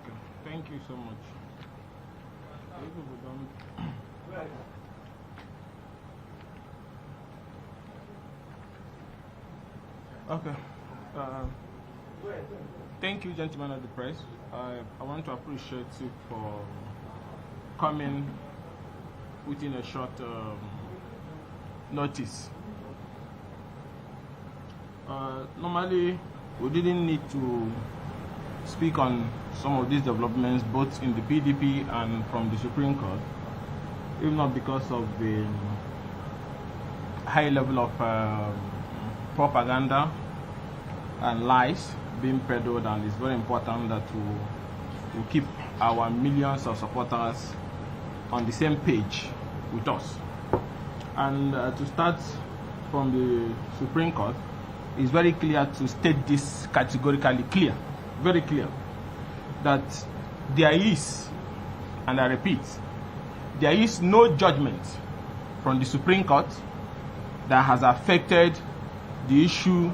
Okay, thank you so much. Okay. Thank you, gentlemen of the press. I want to appreciate you for coming within a short notice. Normally, we didn't need to speak on some of these developments, both in the PDP and from the Supreme Court, if not because of the high level of propaganda and lies being peddled, and it's very important that we keep our millions of supporters on the same page with us. And to start from the Supreme Court, it's very clear to state this categorically clear, very clear, that there is, and I repeat, there is no judgment from the Supreme Court that has affected the issue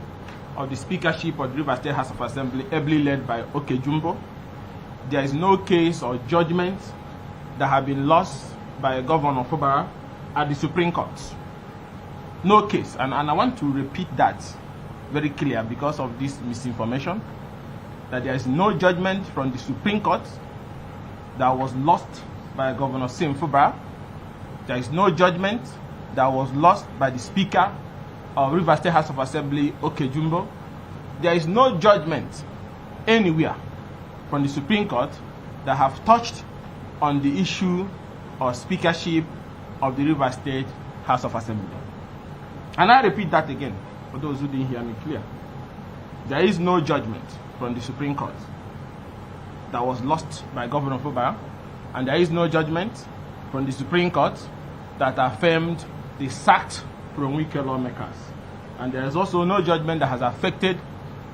of the speakership of the Rivers State House of Assembly, ably led by Okejumbo. There is no case or judgment that have been lost by Governor Fubara at the Supreme Court. No case, and I want to repeat that very clear because of this misinformation, that there is no judgment from the Supreme Court that was lost by Governor Sim Fubara. There is no judgment that was lost by the Speaker of Rivers State House of Assembly, Okejumbo. There is no judgment anywhere from the Supreme Court that have touched on the issue of speakership of the Rivers State House of Assembly. And I repeat that again, for those who didn't hear me clear. There is no judgment from the Supreme Court that was lost by Governor Fubara, and there is no judgment from the Supreme Court that affirmed the sacked Nnamdi lawmakers. And there is also no judgment that has affected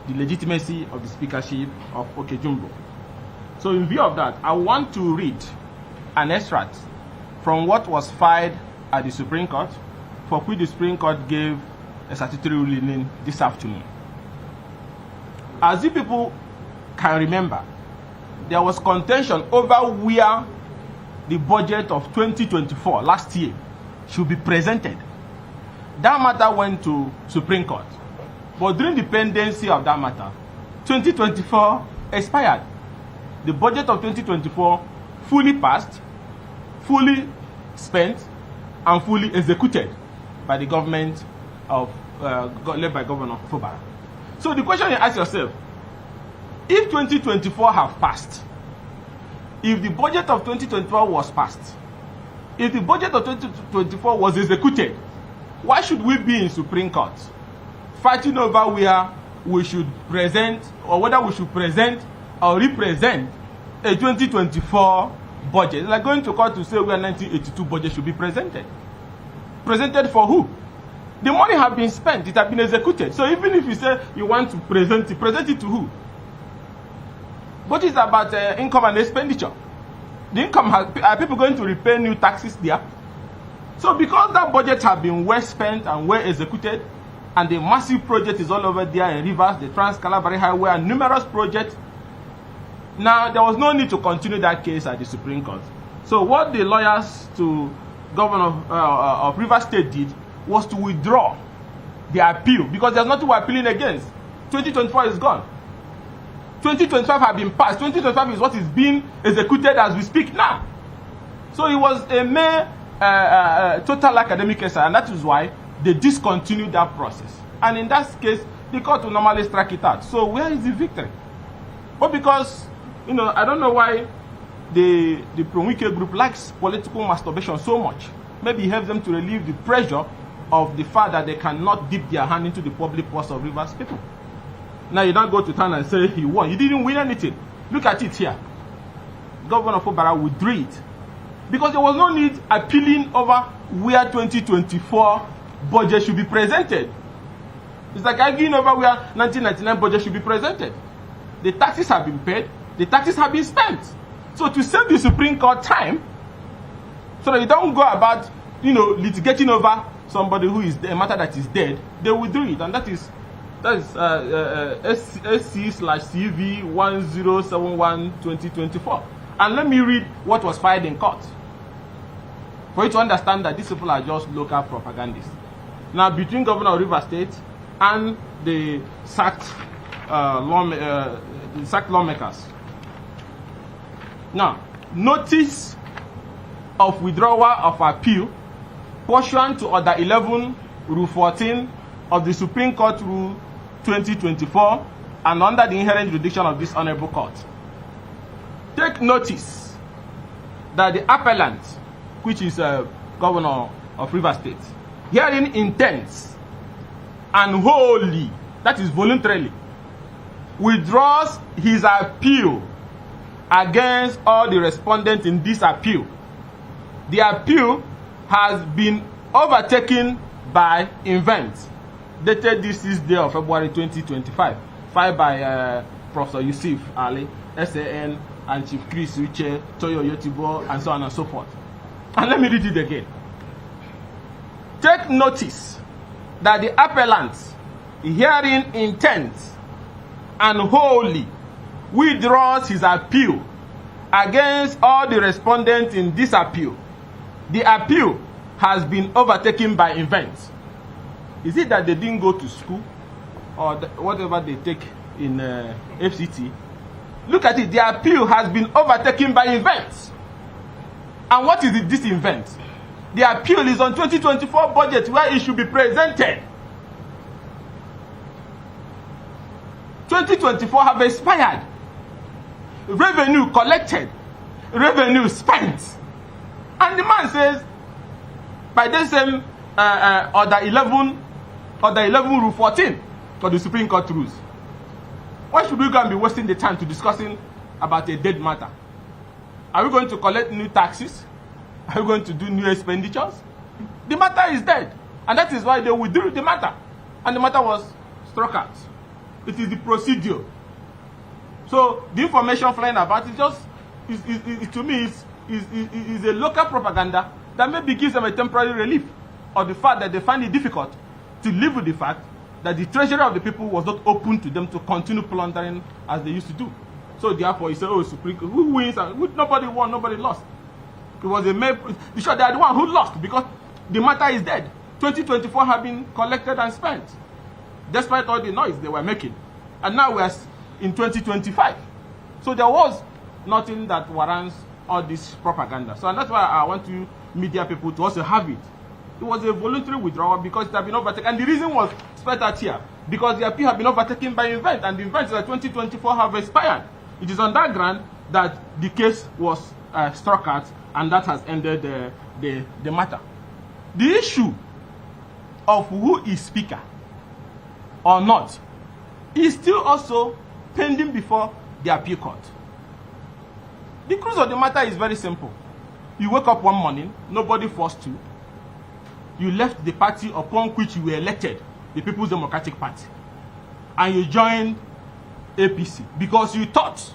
the legitimacy of the speakership of Okejumbo. So in view of that, I want to read an extract from what was filed at the Supreme Court, for which the Supreme Court gave a statutory ruling this afternoon. As you people can remember, there was contention over where the budget of 2024, last year, should be presented. That matter went to Supreme Court. But during the pendency of that matter, 2024 expired. The budget of 2024 fully passed, fully spent, and fully executed by the government of led by Governor Fubara. So the question you ask yourself, if 2024 have passed, if the budget of 2024 was passed, if the budget of 2024 was executed, why should we be in Supreme Court fighting over where we should present, or whether we should present or represent a 2024 budget? It's like going to court to say where 1982 budget should be presented. Presented for who? The money has been spent, it has been executed. So even if you say you want to present it to who? What is about income and expenditure? The income are people going to repay new taxes there? So because that budget has been well spent and well executed, and the massive project is all over there in Rivers, the Trans-Calabari Highway, and numerous projects, now there was no need to continue that case at the Supreme Court. So what the lawyers to Governor of Rivers State did was to withdraw the appeal, because there's nothing we're appealing against. 2024 is gone. 2025 has been passed. 2025 is what is being executed as we speak now. So it was a mere total academic exercise, and that is why they discontinued that process. And in that case, the court will normally strike it out. So where is the victory? But because, I don't know why the Nnamdi group likes political masturbation so much. Maybe it helps them to relieve the pressure of the fact that they cannot dip their hand into the public purse of Rivers people. Now you don't go to town and say he won. He didn't win anything. Look at it here. Governor Fubara withdrew it, because there was no need appealing over where 2024 budget should be presented. It's like arguing over where 1999 budget should be presented. The taxes have been paid. The taxes have been spent. So to save the Supreme Court time, so that you don't go about, litigating over somebody who is a matter that is dead, they withdrew it, and that is That is SC/CV1071/2024. And let me read what was filed in court for you to understand that these people are just local propagandists. Now, between Governor of Rivers State and the sacked lawmakers. Now, notice of withdrawal of appeal pursuant to Order 11, Rule 14 of the Supreme Court Rule 2024 and under the inherent jurisdiction of this Honorable Court. Take notice that the appellant, which is Governor of Rivers State, hearing intends and wholly, that is voluntarily, withdraws his appeal against all the respondents in this appeal. The appeal has been overtaken by events dated this 6th day of February 2025, filed by Professor Yusuf Ali, SAN, and Chief Chris Uche, Toyo Yotibo, and so on and so forth. And let me read it again. Take notice that the appellant herein intends and wholly withdraws his appeal against all the respondents in this appeal. The appeal has been overtaken by events. Is it that they didn't go to school or whatever they take in FCT? Look at it. The appeal has been overtaken by events. And what is this event? The appeal is on 2024 budget where it should be presented. 2024 have expired. Revenue collected. Revenue spent. And the man says, by the same Order 11 Rule 14 for the Supreme Court rules. Why should we go and be wasting the time to discussing about a dead matter? Are we going to collect new taxes? Are we going to do new expenditures? The matter is dead. And that is why they withdrew the matter. And the matter was struck out. It is the procedure. So the information flying about is just, to me, is a local propaganda that maybe gives them a temporary relief, or the fact that they find it difficult to live with the fact that the treasury of the people was not open to them to continue plundering as they used to do. So therefore, he said, oh, Supreme Court, who wins? Nobody won, nobody lost. It was a mere, sure, they are the one who lost because the matter is dead. 2024 have been collected and spent, despite all the noise they were making. And now we are in 2025. So there was nothing that warrants all this propaganda. So and that's why I want you media people to also have it. It was a voluntary withdrawal because it had been overtaken. And the reason was spelled out here. Because the appeal had been overtaken by event. And the events that 2024 have expired. It is on that ground that the case was struck out. And that has ended the matter. The issue of who is speaker or not is still also pending before the appeal court. The crux of the matter is very simple. You wake up one morning, nobody forced you. You left the party upon which you were elected, the People's Democratic Party, and you joined APC because you thought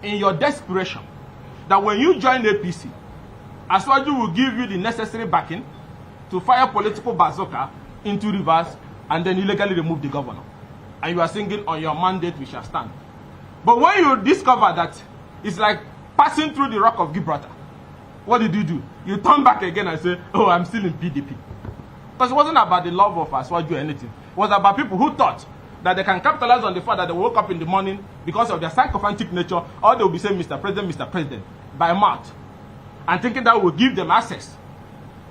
in your desperation that when you join APC, Aswaju will give you the necessary backing to fire political bazooka into Rivers and then illegally remove the governor. And you are singing on your mandate we shall stand. But when you discover that it's like passing through the rock of Gibraltar, what did you do? You turn back again and say, oh, I'm still in PDP. Because it wasn't about the love of Aswaju or anything. It was about people who thought that they can capitalize on the fact that they woke up in the morning because of their sycophantic nature, or they will be saying, Mr. President, by mouth. And thinking that will give them access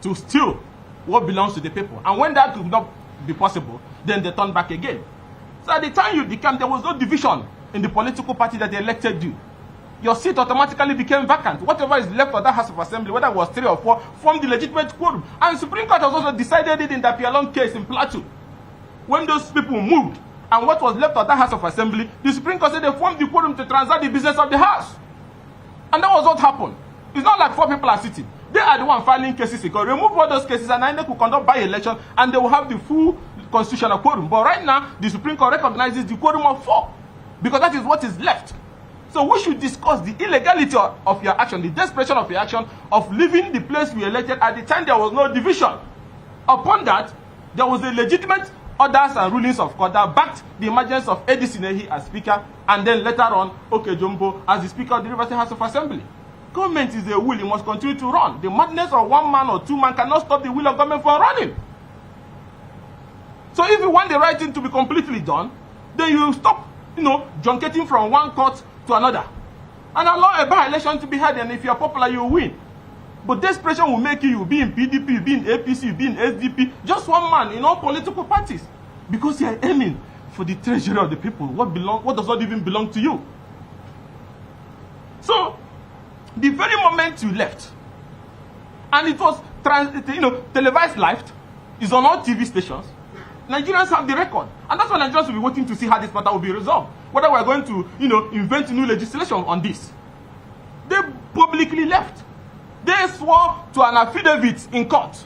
to steal what belongs to the people. And when that could not be possible, then they turn back again. So at the time you became, there was no division in the political party that elected you. Your seat automatically became vacant. Whatever is left of that House of Assembly, whether it was 3 or 4, formed the legitimate quorum. And Supreme Court has also decided it in the Pialon case in Plateau. When those people moved, and what was left of that House of Assembly, the Supreme Court said they formed the quorum to transact the business of the House. And that was what happened. It's not like 4 people are sitting. They are the one filing cases. They can remove all those cases and INEC will conduct by-election and they will have the full constitutional quorum. But right now, the Supreme Court recognizes the quorum of 4 because that is what is left. So we should discuss the illegality of your action, the desperation of your action of leaving the place we elected at the time there was no division. Upon that, there was a legitimate orders and rulings of court that backed the emergence of Nnamdi as Speaker, and then later on, Jumbo as the Speaker of the Rivers State House of Assembly. Government is a will, it must continue to run. The madness of one man or two men cannot stop the will of government from running. So if you want the right thing to be completely done, then you stop, junketing from one court to another. And allow a by-election to be held, and if you are popular, you will win. But desperation will make you be in PDP, you be in APC, you be in SDP, just one man in all political parties. Because you are aiming for the treasury of the people. What does not even belong to you? So, the very moment you left, and it was televised live, is on all TV stations, Nigerians have the record. And that's why Nigerians will be waiting to see how this matter will be resolved. Whether we're going to, invent new legislation on this. They publicly left. They swore to an affidavit in court.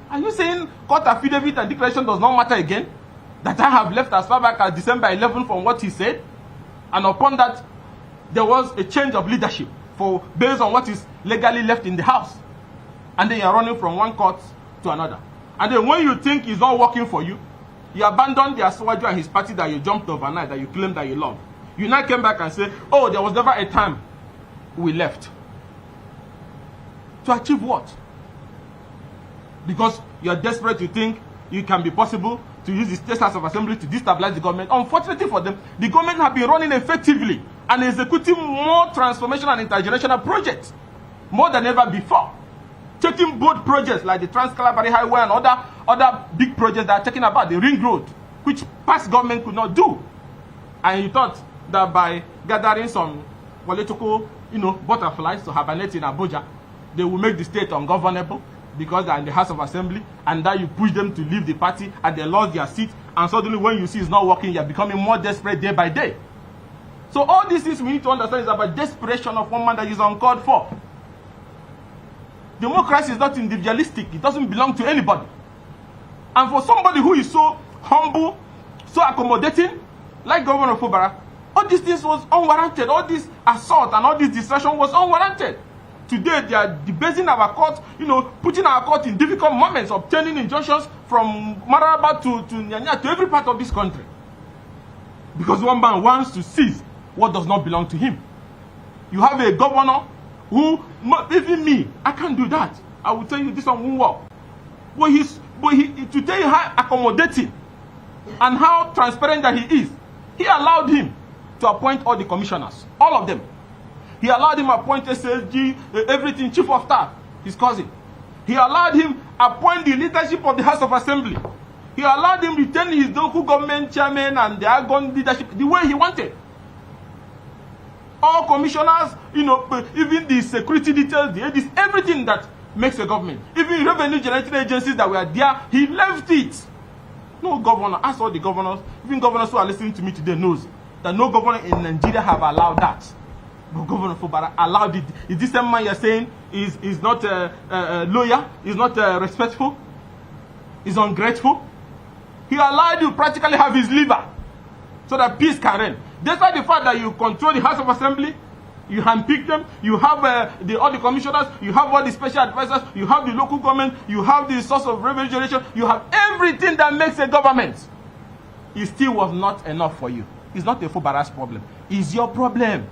Are you saying court affidavit and declaration does not matter again? That I have left as far back as December 11 from what he said? And upon that, there was a change of leadership based on what is legally left in the house. And then you're running from one court to another. And then when you think it's not working for you, you abandon the Aswaju and his party that you jumped overnight, that you claimed that you love. You now came back and say, oh, there was never a time we left. To achieve what? Because you are desperate to think it can be possible to use the State House of Assembly to destabilize the government. Unfortunately for them, the government have been running effectively and executing more transformational and intergenerational projects more than ever before. Taking bold projects like the Trans-Calabari Highway and other big projects that are taken about, the Ring Road, which past government could not do. And you thought that by gathering some political, butterflies to hibernate in Abuja, they will make the state ungovernable because they are in the House of Assembly, and that you push them to leave the party and they lost their seat, and suddenly when you see it's not working, you're becoming more desperate day by day. So all these things we need to understand is about desperation of one man that is uncalled for. Democracy is not individualistic. It doesn't belong to anybody. And for somebody who is so humble, so accommodating, like Governor Fubara, all these things was unwarranted. All this assault and all this distraction was unwarranted. Today, they are debasing our court, putting our court in difficult moments, obtaining injunctions from Maraba to Nyanya, to every part of this country. Because one man wants to seize what does not belong to him. You have a governor who, even me, I can't do that. I will tell you this one won't work. But to tell you how accommodating and how transparent that he is, he allowed him to appoint all the commissioners, all of them. He allowed him appoint SSG, everything, chief of staff, his cousin. He allowed him appoint the leadership of the House of Assembly. He allowed him retain his local government chairman and the Agon leadership the way he wanted. All commissioners, even the security details, the ADs, everything that makes a government. Even revenue generating agencies that were there, he left it. No governor, ask all the governors, even governors who are listening to me today knows that no governor in Nigeria have allowed that. But Governor Fubara allowed it. Is this same man you're saying is not loyal, is not respectful, is ungrateful? He allowed you practically have his liver so that peace can reign. Despite the fact that you control the House of Assembly, you handpick them, you have all the commissioners, you have all the special advisors, you have the local government, you have the source of revenue generation, you have everything that makes a government. It still was not enough for you. It's not a Fubara's problem. It's your problem.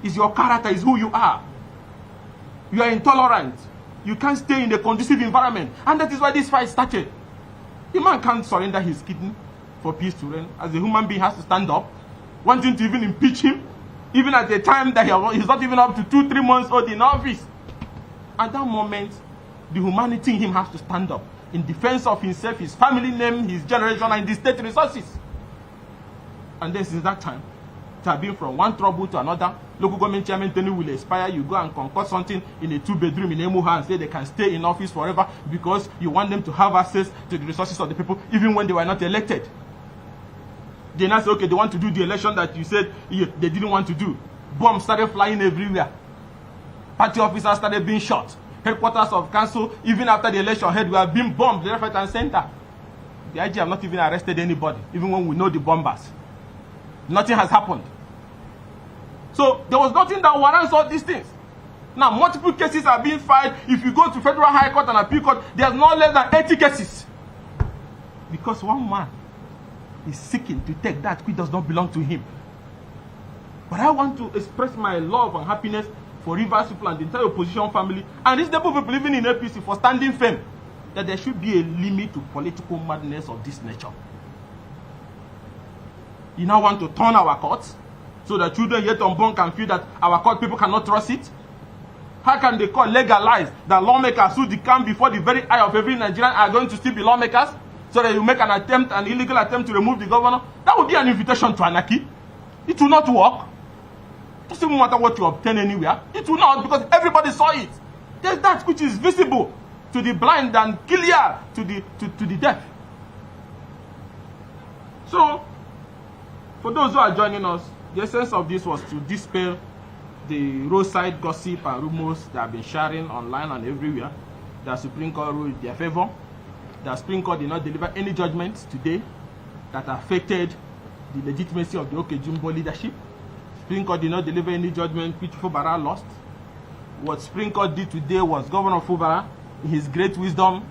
It's your character. It's who you are. You are intolerant. You can't stay in a conducive environment. And that is why this fight started. The man can't surrender his kidney for peace to reign. As a human being, has to stand up, wanting to even impeach him, even at the time that he's not even up to 2-3 months old in office. At that moment, the humanity in him has to stand up in defense of himself, his family name, his generation, and the state resources. And then since that time, it has been from one trouble to another. Local government chairman tenure will expire. You go and concoct something in a 2-bedroom in Emuha and say they can stay in office forever because you want them to have access to the resources of the people even when they were not elected. They now say, okay, they want to do the election that you said they didn't want to do. Bombs started flying everywhere. Party officers started being shot. Headquarters of council, even after the election head, were being bombed left, right, and center. The IG have not even arrested anybody, even when we know the bombers. Nothing has happened. So there was nothing that warrants all these things. Now, multiple cases are being filed. If you go to Federal High Court and Appeal Court, there's no less than 80 cases. Because one man is seeking to take that which does not belong to him. But I want to express my love and happiness for Rivers people and the entire opposition family and reasonable people living in APC for standing firm that there should be a limit to political madness of this nature. You now want to turn our courts so that children yet unborn can feel that our court people cannot trust it? How can the court legalize that lawmakers who come before the very eye of every Nigerian are going to still be lawmakers so that you make an attempt, an illegal attempt to remove the governor? That would be an invitation to anarchy. It will not work. It doesn't matter what you obtain anywhere. It will not, because everybody saw it. There's that which is visible to the blind and clear to the deaf. So, for those who are joining us, the essence of this was to dispel the roadside gossip and rumors that have been sharing online and everywhere that Supreme Court ruled in their favor. The Supreme Court did not deliver any judgments today that affected the legitimacy of the Okejumbo leadership. Supreme Court did not deliver any judgment which Fubara lost. What Supreme Court did today was Governor Fubara, in his great wisdom,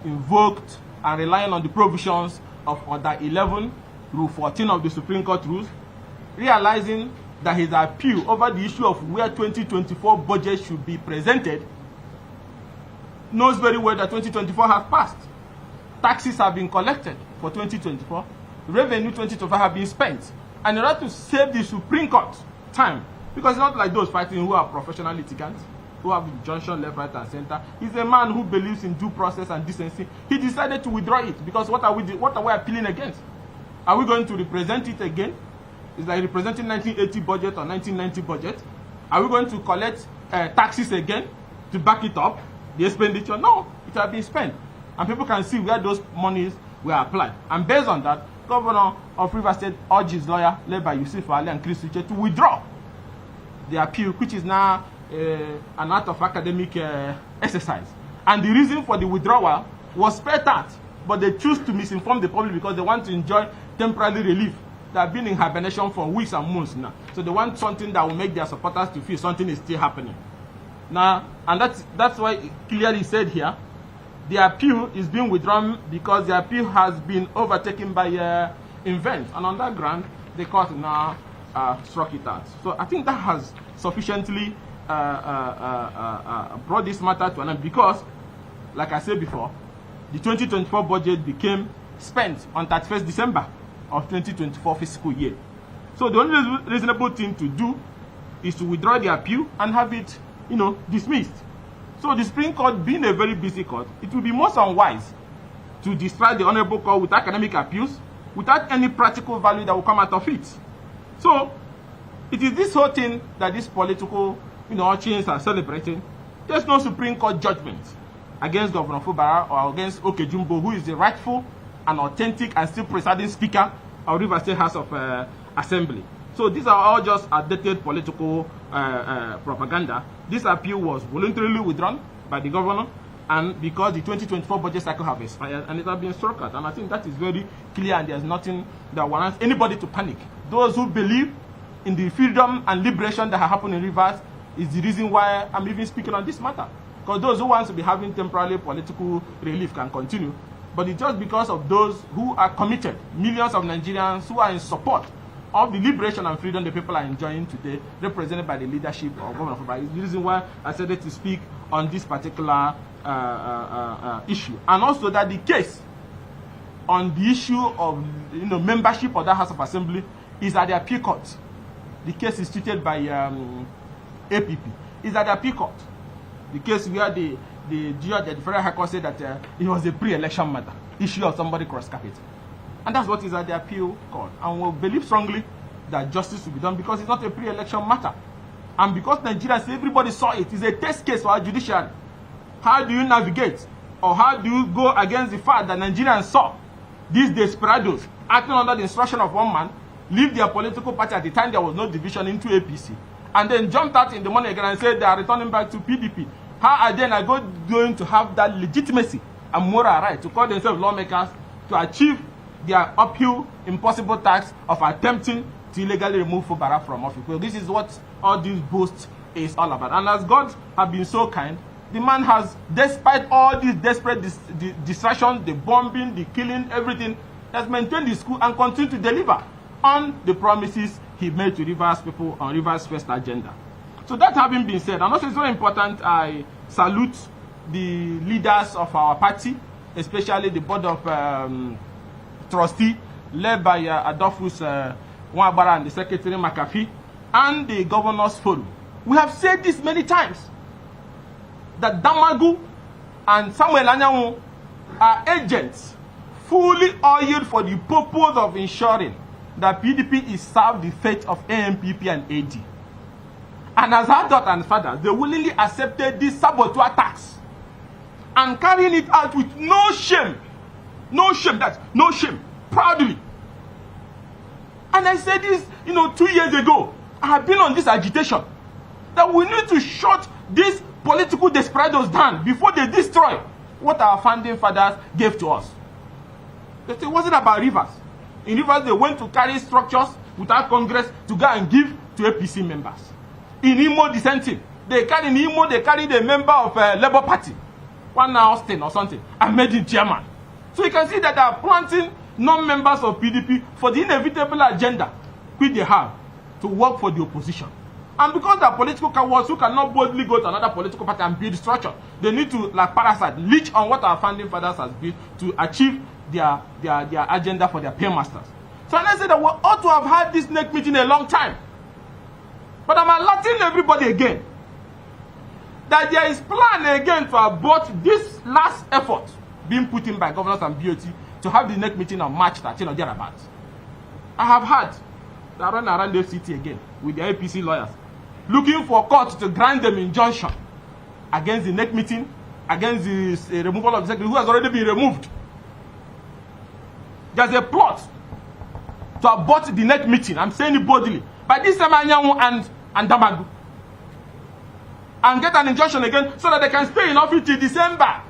invoked and relying on the provisions of Order 11, Rule 14 of the Supreme Court rules, realizing that his appeal over the issue of where 2024 budget should be presented, knows very well that 2024 has passed. Taxes have been collected for 2024. Revenue 2024 have been spent. And in order to save the Supreme Court time, because it's not like those fighting who are professional litigants, who have injunction left, right, and center. He's a man who believes in due process and decency. He decided to withdraw it because what are we appealing against? Are we going to represent it again? It's like representing 1980 budget or 1990 budget. Are we going to collect taxes again to back it up, the expenditure? No, it has been spent. And people can see where those monies were applied. And based on that, Governor of Rivers State urged his lawyer, led by Yusuf Ali and Chris Uche, to withdraw the appeal, which is now an act of academic exercise. And the reason for the withdrawal was spelled out, but they choose to misinform the public because they want to enjoy temporary relief. They have been in hibernation for weeks and months now. So they want something that will make their supporters to feel something is still happening. Now, and that's why it clearly said here, the appeal is being withdrawn because the appeal has been overtaken by event. And on that ground, the court now struck it out. So I think that has sufficiently brought this matter to an end because, like I said before, the 2024 budget became spent on 31st December of 2024 fiscal year. So the only reasonable thing to do is to withdraw the appeal and have it, dismissed. So the Supreme Court, being a very busy court, it will be most unwise to distract the Honorable Court with academic appeals without any practical value that will come out of it. So it is this whole thing that these political, chains are celebrating. There's no Supreme Court judgment against Governor Fubara or against Okejumbo, who is the rightful and authentic and still presiding Speaker of Rivers State House of Assembly. So these are all just outdated political propaganda. This appeal was voluntarily withdrawn by the governor, and because the 2024 budget cycle have expired and it has been struck out. And I think that is very clear, and there's nothing that warrants anybody to panic. Those who believe in the freedom and liberation that have happened in Rivers is the reason why I'm even speaking on this matter. Because those who want to be having temporary political relief can continue. But it's just because of those who are committed, millions of Nigerians who are in support of the liberation and freedom the people are enjoying today, represented by the leadership of Governor Fubara. It's the reason why I said to speak on this particular issue. And also that the case on the issue of membership of that House of Assembly is at the appeal court. The case is treated by APP. It's at the appeal court. The case where the judge at the Federal High Court said that it was a pre-election matter, issue of somebody cross-carpet. And that's what is at the appeal court. And we believe strongly that justice will be done because it's not a pre-election matter. And because Nigerians, everybody saw it, it's a test case for our judiciary. How do you navigate, or how do you go against the fact that Nigerians saw these desperados acting under the instruction of one man, leave their political party at the time there was no division into APC, and then jumped out in the morning again and said they are returning back to PDP? How are they now going to have that legitimacy and moral right to call themselves lawmakers to achieve their uphill, impossible task of attempting to illegally remove Fubara from office? Well, this is what all this boast is all about. And as God has been so kind, the man has, despite all these desperate distractions, the bombing, the killing, everything, He has maintained the school and continued to deliver on the promises he made to Rivers people on Rivers First agenda. So that having been said, and also it's very important, I salute the leaders of our party, especially the board of trustee led by Adolphus Nwabara and the secretary McAfee, and the governors forum. We have said this many times, that Damagu and Samuel Anyanwu are agents fully oiled for the purpose of ensuring that PDP is served the fate of ANPP and AD. And as our daughter and father, they willingly accepted these saboteur attacks and carrying it out with no shame. No shame, that's no shame, proudly. And I said this, 2 years ago. I have been on this agitation that we need to shut these political desperados down before they destroy what our founding fathers gave to us. It wasn't about Rivers. In Rivers, they went to carry structures without Congress to go and give to APC members. In Imo, the same thing. They carried a member of Labour Party, one Austin or something, and made him chairman. So you can see that they are planting non-members of PDP for the inevitable agenda which they have to work for the opposition. And because they are political cowards who cannot boldly go to another political party and build structure, they need to, like parasite, leech on what our founding fathers has built to achieve their agenda for their paymasters. So I say that we ought to have had this next meeting a long time. But I'm alerting everybody again that there is plan again to abort this last effort being put in by governors and BOT to have the next meeting on March 13 or thereabouts. I have heard they run around the city again with the APC lawyers, looking for court to grant them injunction against the next meeting, against the removal of the secretary who has already been removed. There's a plot to abort the next meeting. I'm saying it boldly. By this time, Anyanwu and Damagu. And get an injunction again so that they can stay in office till December,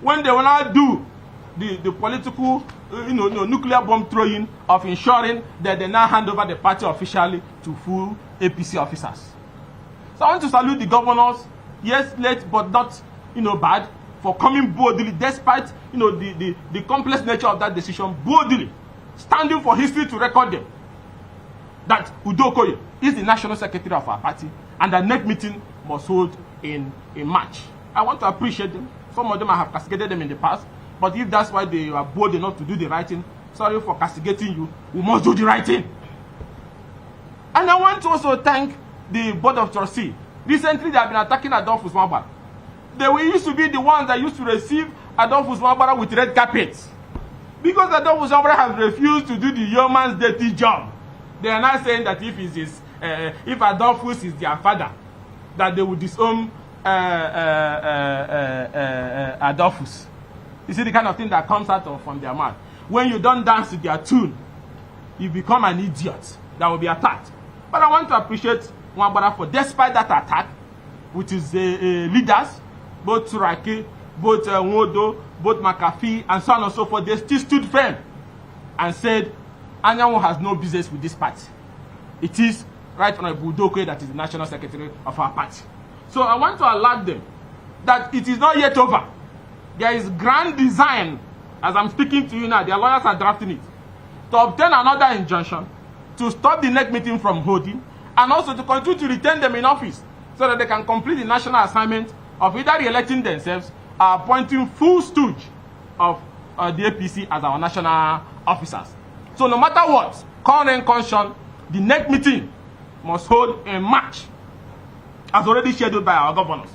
when they will now do the political nuclear bomb throwing of ensuring that they now hand over the party officially to full APC officers. So I want to salute the governors, yes, late but not bad, for coming boldly despite the complex nature of that decision, boldly standing for history to record them that Ugochineyere is the national secretary of our party and the next meeting must hold in March. I want to appreciate them. Some of them I have castigated them in the past, but if that's why they are bold enough to do the right thing, sorry for castigating you, we must do the right thing. And I want to also thank the board of trustees. Recently they have been attacking Adolphus Nwabara. They used to be the ones that used to receive Adolphus Nwabara with red carpets. Because Adolphus Nwabara has refused to do the yeoman's dirty job, they are now saying that if Adolphus is their father, that they will disown Adolphus. You see the kind of thing that comes out from their mouth. When you don't dance to their tune, you become an idiot that will be attacked. But I want to appreciate Nwabara for, despite that attack, with his leaders, both Turaki, both Nwodo, both McAfee, and so on and so forth, they still stood firm and said, Anyanwu has no business with this party. It is Right Honorable Ugochineyere that is the national secretary of our party. So I want to alert them that it is not yet over. There is grand design, as I'm speaking to you now, their lawyers are drafting it, to obtain another injunction, to stop the next meeting from holding, and also to continue to retain them in office so that they can complete the national assignment of either re-electing themselves or appointing full stooge of the APC as our national officers. So no matter what, current conscience, the next meeting must hold in March, as already scheduled by our governors.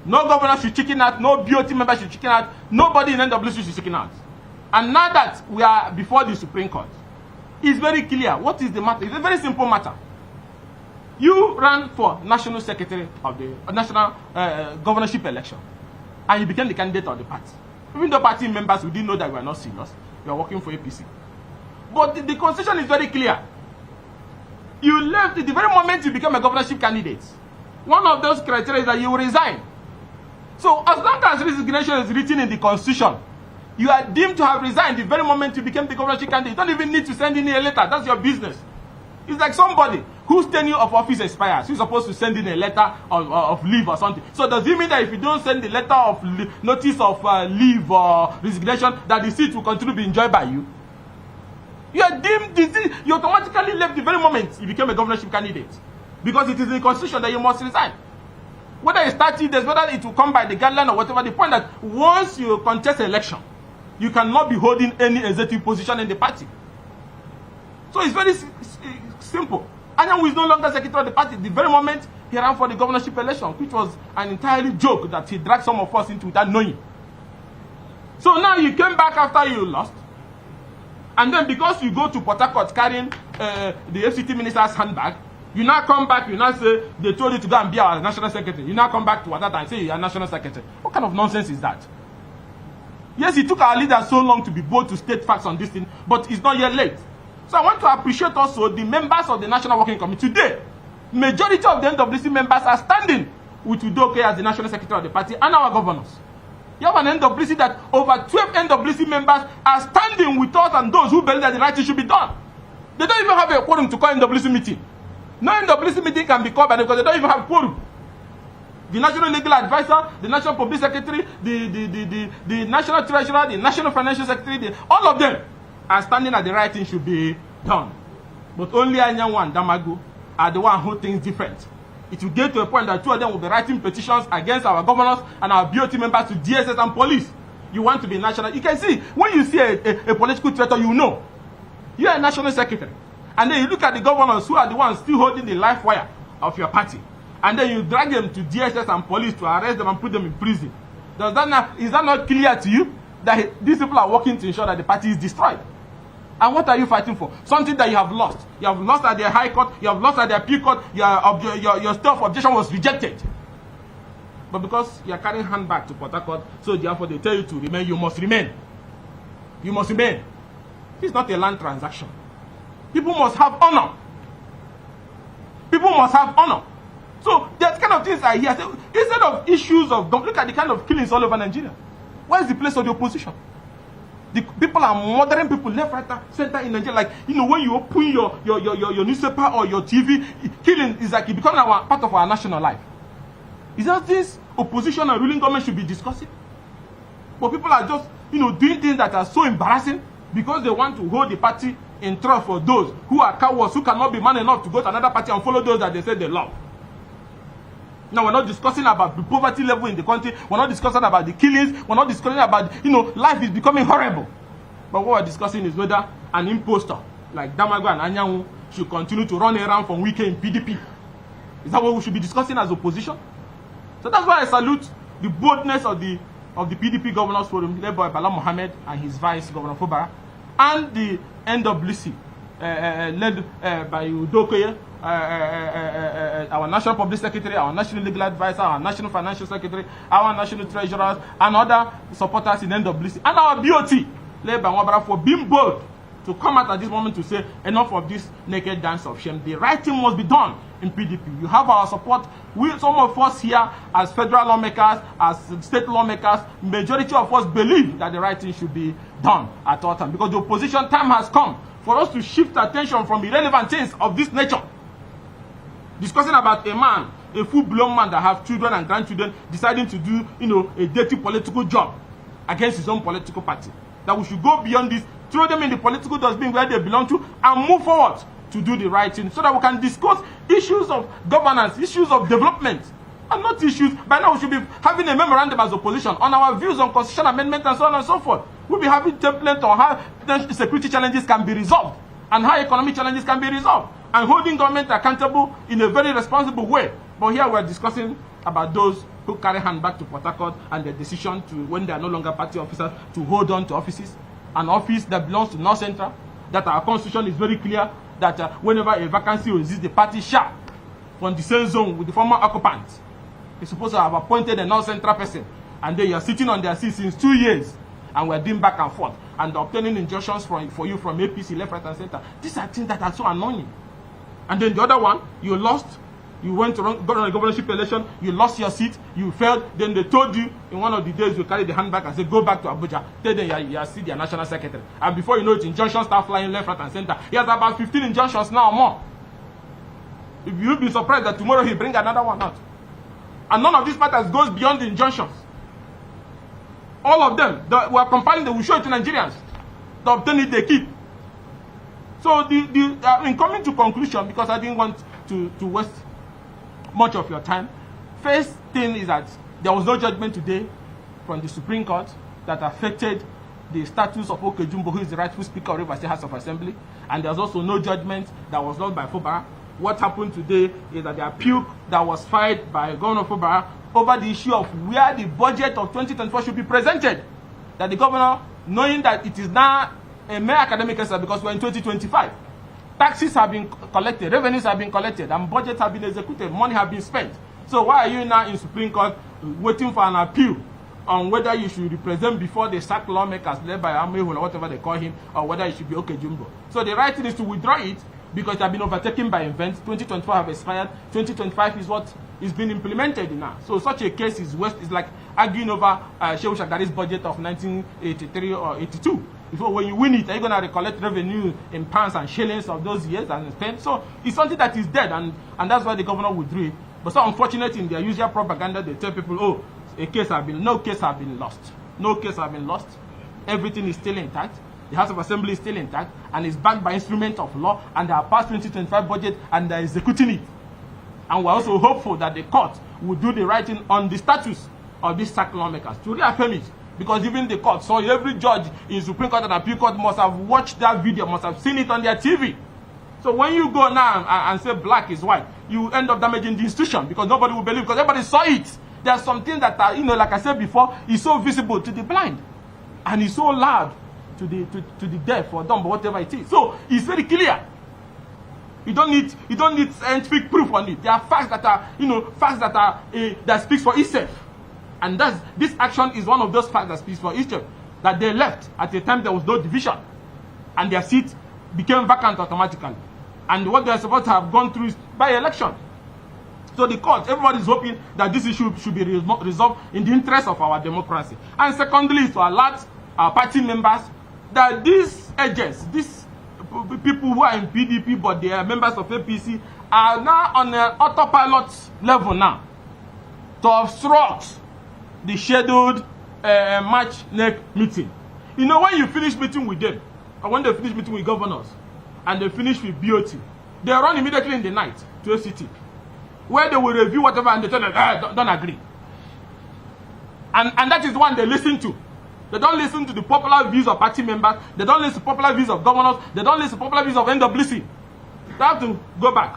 No governor should chicken out, no BOT member should chicken out, nobody in NWC should chicken out. And now that we are before the Supreme Court, it's very clear what is the matter. It's a very simple matter. You ran for national secretary of the national governorship election, and you became the candidate of the party. Even though party members, we didn't know that we were not serious, we are working for APC. But the constitution is very clear. You left at the very moment you became a governorship candidate. One of those criteria is that you will resign. So as long as resignation is written in the constitution, you are deemed to have resigned the very moment you became the governorship candidate. You don't even need to send in a letter. That's your business. It's like somebody whose tenure of office expires. You're supposed to send in a letter of leave or something. So does it mean that if you don't send the letter of notice of leave or resignation, that the seat will continue to be enjoyed by you? You are deemed diseased. You automatically left the very moment you became a governorship candidate. Because it is in the constitution that you must resign. Whether it's 30 days, whether it will come by the guideline or whatever, the point that once you contest election, you cannot be holding any executive position in the party. So it's very simple. Anyanwu is no longer secretary of the party. The very moment he ran for the governorship election, which was an entirely joke that he dragged some of us into without knowing. So now you came back after you lost. And then because you go to Port Harcourt carrying the FCT minister's handbag, you now come back, you now say, they told you to go and be our national secretary. You now come back to Wadata and say you are national secretary. What kind of nonsense is that? Yes, it took our leaders so long to be bold to state facts on this thing, but it's not yet late. So I want to appreciate also the members of the National Working Committee. Today, majority of the NWC members are standing with Ugochineyere as the national secretary of the party and our governors. You have an NWC that over 12 NWC members are standing with us and those who believe that the right thing should be done. They don't even have a quorum to call NWC meeting. No NWC meeting can be called by them because they don't even have quorum. The National Legal Advisor, the National Public Secretary, the National Treasurer, the National Financial Secretary, all of them are standing at the right thing should be done. But only Anyanwu and Damagu are the one who thinks different. It will get to a point that two of them will be writing petitions against our governors and our BOT members to DSS and police. You want to be national. You can see, when you see a political threat, you know. You are a national secretary. And then you look at the governors who are the ones still holding the life wire of your party. And then you drag them to DSS and police to arrest them and put them in prison. Is that not clear to you that these people are working to ensure that the party is destroyed? And what are you fighting for? Something that you have lost. You have lost at the High Court, you have lost at the Appeal Court, your self-objection was rejected. But because you are carrying handbag to Port Harcourt, so therefore they tell you to remain, you must remain. You must remain. It's not a land transaction. People must have honor. People must have honor. So that kind of things I hear. So instead of issues of, look at the kind of killings all over Nigeria. Where is the place of the opposition? The people are murdering people left, right, center in Nigeria. Like, you know, when you open your newspaper or your TV, killing is like it becomes part of our national life. Is that this opposition and ruling government should be discussing? But people are just, you know, doing things that are so embarrassing because they want to hold the party in trust for those who are cowards, who cannot be man enough to go to another party and follow those that they say they love. Now, we're not discussing about the poverty level in the country. We're not discussing about the killings. We're not discussing about, you know, life is becoming horrible. But what we're discussing is whether an imposter like Damagu and Anyanwu should continue to run around from Wike in PDP. Is that what we should be discussing as opposition? So that's why I salute the boldness of the PDP Governors Forum, led by Bala Mohammed and his vice, Governor Fubara, and the NWC, led by Ugochineyere, our National Public Secretary, our National Legal Advisor, our National Financial Secretary, our National Treasurers, and other supporters in NWC, and our BOT, led by Wabara, for being bold to come out at this moment to say enough of this naked dance of shame. The right thing must be done in PDP. You have our support. Some of us here, as federal lawmakers, as state lawmakers, majority of us believe that the right thing should be done at all times, because the opposition time has come for us to shift attention from irrelevant things of this nature. Discussing about a man, a full-blown man that have children and grandchildren, deciding to do, you know, a dirty political job against his own political party. That we should go beyond this, throw them in the political dustbin where they belong to, and move forward to do the right thing, so that we can discuss issues of governance, issues of development, and not issues. By now we should be having a memorandum as opposition on our views on constitutional amendment and so on and so forth. We'll be having templates on how security challenges can be resolved and how economic challenges can be resolved, and holding government accountable in a very responsible way. But here we're discussing about those who carry handbag to Port Harcourt and the decision to, when they are no longer party officers, to hold on to offices. An office that belongs to North Central, that our constitution is very clear that whenever a vacancy exists, the party shall, from the same zone with the former occupants, is supposed to have appointed a North Central person, and they are sitting on their seat since 2 years, and we're doing back and forth, and obtaining injunctions for you from APC, left, right, and center. These are things that are so annoying. And then the other one, you lost. You went to go on a governorship election, you lost your seat, you failed, then they told you in one of the days you carry the handbag and say, go back to Abuja. Tell them you are still their national secretary. And before you know it, injunctions start flying left, right, and center. He has about 15 injunctions now or more. If you'll be surprised that tomorrow he'll bring another one out. And none of these matters goes beyond the injunctions. All of them, we are compiling them, we show it to Nigerians. The obtain it, they keep. So in coming to conclusion, because I didn't want to waste much of your time, first thing is that there was no judgment today from the Supreme Court that affected the status of Okejumbo, who is the rightful Speaker of Rivers State House of Assembly, and there's also no judgment that was lost by Fubara. What happened today is that the appeal that was filed by Governor Fubara over the issue of where the budget of 2024 should be presented, that the governor, knowing that it is now a mere academic exercise because we're in 2025, taxes have been collected, revenues have been collected, and budgets have been executed, money have been spent. So why are you now in Supreme Court waiting for an appeal on whether you should represent before they sack lawmakers led by Amehu or whatever they call him, or whether it should be Okejumbo? So the right thing is to withdraw it because they have been overtaken by events. 2024 have expired. 2025 is what is being implemented now. So such a case is like arguing over Shehu Shagari's budget of 1983 or 82. So when you win it, are you going to recollect revenue in pounds and shillings of those years and spend? So it's something that is dead, and that's why the governor withdrew it. But so unfortunate, in their usual propaganda, they tell people, oh, no case has been lost. No case has been lost. Everything is still intact. The House of Assembly is still intact and is backed by instruments of law, and they have passed 2025 budget and they are executing it. And we're also hopeful that the court will do the right thing on the status of these sacked lawmakers to reaffirm it. Because even the court, so every judge in Supreme Court and Appeal Court must have watched that video, must have seen it on their TV. So when you go now and say black is white, you end up damaging the institution because nobody will believe, because everybody saw it. There are some things that are, like I said before, is so visible to the blind, and is so loud to the deaf or dumb, or whatever it is. So it's very clear. You don't need scientific proof on it. There are facts that are, that speaks for itself. And this action is one of those facts that speaks for itself. That they left at a time there was no division, and their seat became vacant automatically. And what they are supposed to have gone through is by election. So the court, everybody is hoping that this issue should be resolved in the interest of our democracy. And secondly, to alert our party members that these agents, these people who are in PDP but they are members of APC, are now on an autopilot level now to obstruct the scheduled March next meeting. When you finish meeting with them, or when they finish meeting with governors, and they finish with BOT, they run immediately in the night to ACT, where they will review whatever and they tell them, don't agree. And that is one they listen to. They don't listen to the popular views of party members. They don't listen to popular views of governors. They don't listen to popular views of NWC. They have to go back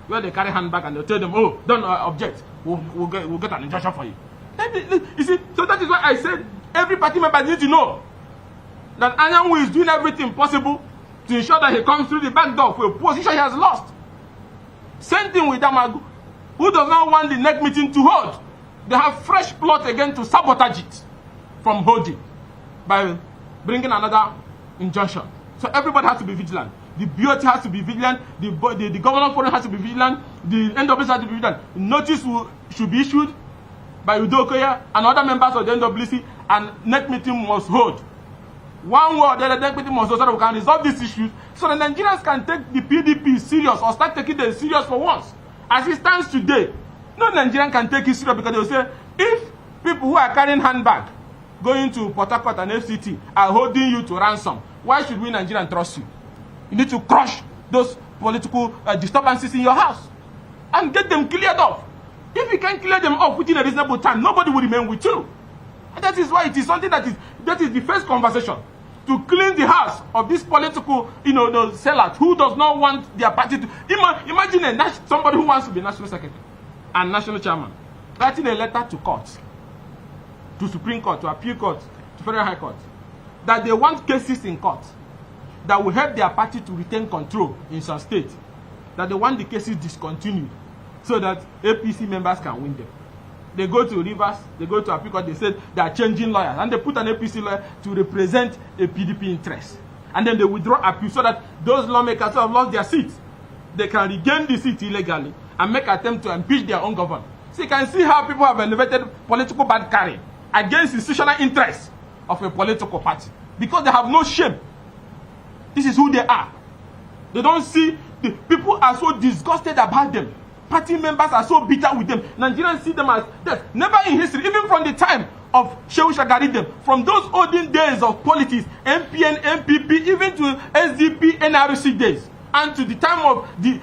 where they carry handbag and they'll tell them, oh, don't object. We'll get an injunction for you. You see, so that is why I said every party member needs to know that Anyanwu is doing everything possible to ensure that he comes through the back door for a position he has lost. Same thing with Damagu, who does not want the next meeting to hold. They have fresh plot again to sabotage it from holding by bringing another injunction. So everybody has to be vigilant. The BOT has to be vigilant. The governor forum has to be vigilant. The NWC has to be vigilant. Notice should be issued by Ugochineyere and other members of the NWC, and next meeting must hold. One word, the next meeting must hold so that we can resolve these issues, so the Nigerians can take the PDP serious, or start taking them serious for once. As it stands today, no Nigerian can take it serious, because they will say, if people who are carrying handbag going to Port Harcourt and FCT are holding you to ransom, why should we Nigerians trust you? You need to crush those political disturbances in your house and get them cleared off. If you can clear them off within a reasonable time, nobody will remain with you. And that is why it is something that is the first conversation, to clean the house of this political, those sellers who does not want their party to. Imagine somebody who wants to be national secretary and national chairman writing a letter to courts, to Supreme Court, to Appeal Court, to Federal High Court, that they want cases in court that will help their party to retain control in some state, that they want the cases discontinued, so that APC members can win them. They go to Rivers, they go to Appeal Court, they said they are changing lawyers, and they put an APC lawyer to represent a PDP interest. And then they withdraw appeal, so that those lawmakers who have lost their seats, they can regain the seat illegally and make attempt to impeach their own government. So you can see how people have elevated political bad carrying against institutional interests of a political party, because they have no shame. This is who they are. They don't see, the people are so disgusted about them. Party members are so bitter with them. Nigerians see them as death. Never in history, even from the time of Shehu Shagaridem, from those olden days of politics, MPN, MPP, even to SDP, NRC days, and to the time of the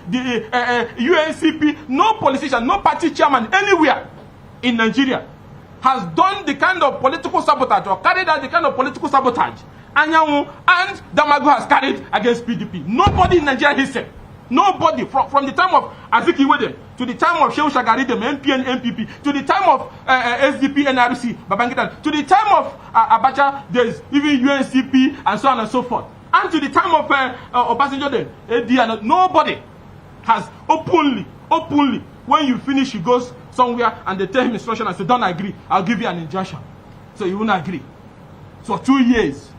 UNCP, no politician, no party chairman anywhere in Nigeria has done the kind of political sabotage or carried out the kind of political sabotage Anyanwu and Damagu has carried against PDP. Nobody in Nigeria himself. Nobody from the time of Azikiwede to the time of Shehu Shagaridem, MPN, MPP, to the time of SDP, NRC, Babangida, to the time of Abacha, there's even UNCP and so on and so forth. And to the time of Obasanjo, AD, nobody has openly, when you finish, he goes somewhere and they tell him instruction and say, don't agree, I'll give you an injunction. So he won't agree. So 2 years,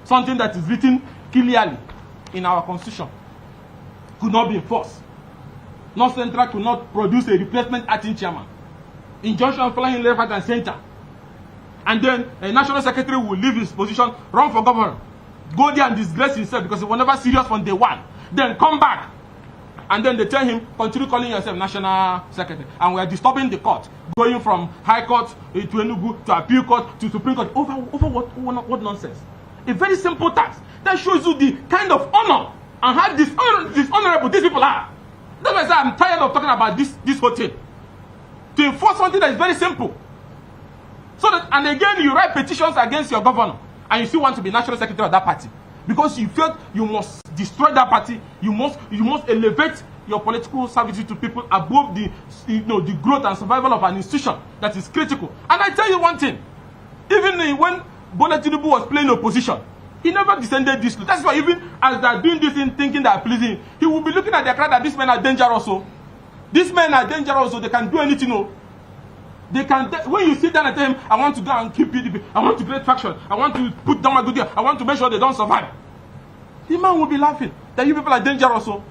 something that is written clearly in our constitution could not be enforced. North Central could not produce a replacement acting chairman. Injunction flying left, right, and center. And then a national secretary will leave his position, run for governor, go there and disgrace himself because he was never serious from day one. Then come back. And then they tell him, continue calling yourself national secretary. And we are disturbing the court, going from high court to Enugu to appeal court to Supreme Court. Over what nonsense? A very simple task that shows you the kind of honor and how dishonorable these people are. That's why I say I'm tired of talking about this whole thing. To enforce something that is very simple. So that, and again, you write petitions against your governor, and you still want to be national secretary of that party. Because you felt you must destroy that party, you must elevate your political services to people above the growth and survival of an institution that is critical. And I tell you one thing, even when Bola Tinubu was playing opposition, he never descended this low. That's why even as they're doing this in thinking they're pleasing, he will be looking at their crowd that these men are dangerous. So these men are dangerous, so they can do anything. No. They can, when you sit down and tell him, I want to go and keep PDP, I want to create faction, I want to put down my good deal, I want to make sure they don't survive. The man will be laughing that you people are dangerous also.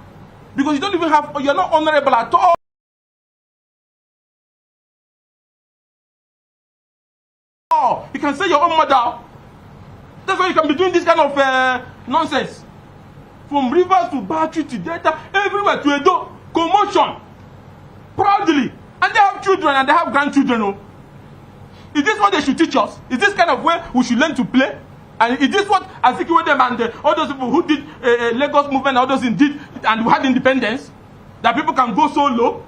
Because you don't even have, you're not honorable at all. You can say your own mother. That's why you can be doing this kind of nonsense. From Rivers to Battery to Delta, everywhere to Edo, commotion. Proudly. And they have children and they have grandchildren. Oh. Is this what they should teach us? Is this kind of way we should learn to play? And is this what Azikiwede and all those people who did Lagos movement, all those did, and we had independence? That people can go so low?